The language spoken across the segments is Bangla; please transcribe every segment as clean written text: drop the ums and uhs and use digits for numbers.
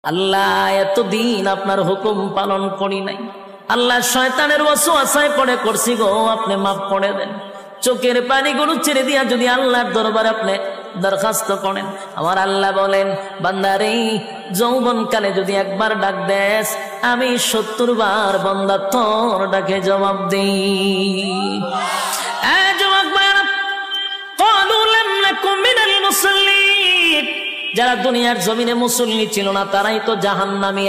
আল্লাহ এতদিন আপনার হুকুম পালন করি নাই, আল্লাহ শয়তানের ওয়াসওয়াসায় পড়ে করছি গো, আপনি মাফ করে দেন। চোখের পানিগুলো ছেড়ে দিয়া যদি আল্লাহর দরবারে আপনি দরখাস্ত করেন, আমার আল্লাহ বলেন বান্দারে যৌবনকালে যদি একবার ডাক দেস, আমি ৭০ বার বান্দা তোর ডাকে জবাব দিই। যারা দুনিয়ার জমিনে মুসল্লি ছিল না তারাই তো জাহান্নামী,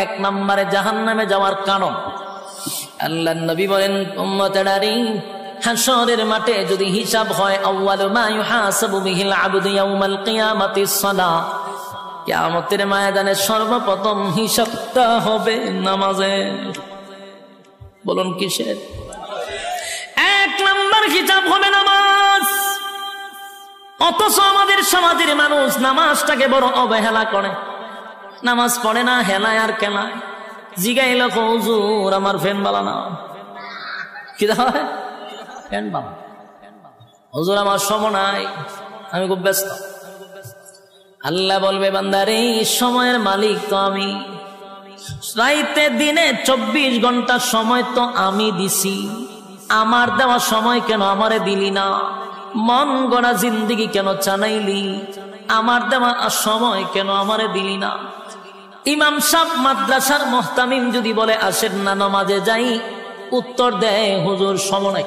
এক নম্বরে জাহান্নামে যাওয়ার কারণ। আল্লাহর নবী বলেন উম্মতেরানি, হাশরের মাঠে যদি হিসাব হয়, আউয়ালু মা ইউহাসাবু বিহিল আবদু ইয়াউমাল কিয়ামাতিস সালাহ, কিয়ামতের ময়দানে সর্বপ্রথম হিসাবটা হবে নামাজে। বলুন কিসের? ১ নম্বর হিসাব হবে নামাজ। অথচ আমাদের সমাজের মানুষ নামাজটাকে বড় অবহেলা করে, নামাজ পড়ে না, হেলায় আর কেলায়। জিগাইল হুজুর আমার ফ্যান বালা না, কি ফ্যান বালা, হুজুর আমার সময় নাই, আমি খুব ব্যস্ত। আল্লাহ বলবে বান্দারে সময়ের মালিক তো আমি, রাইতে দিনে ২৪ ঘন্টা সময় তো আমি দিছি, আমার দেওয়া সময় কেন আমারে দিলি না? মন গড়া জিন্দিগি কেন চানাইলি? আমার দেওয়া সময় কেন আমারে দিলি না? ইমাম সাহেব মাদ্রাসার মুহতামিম যদি বলে আসেন না নামাজে যাই, উত্তর দেয় হুজুর সময় নাই।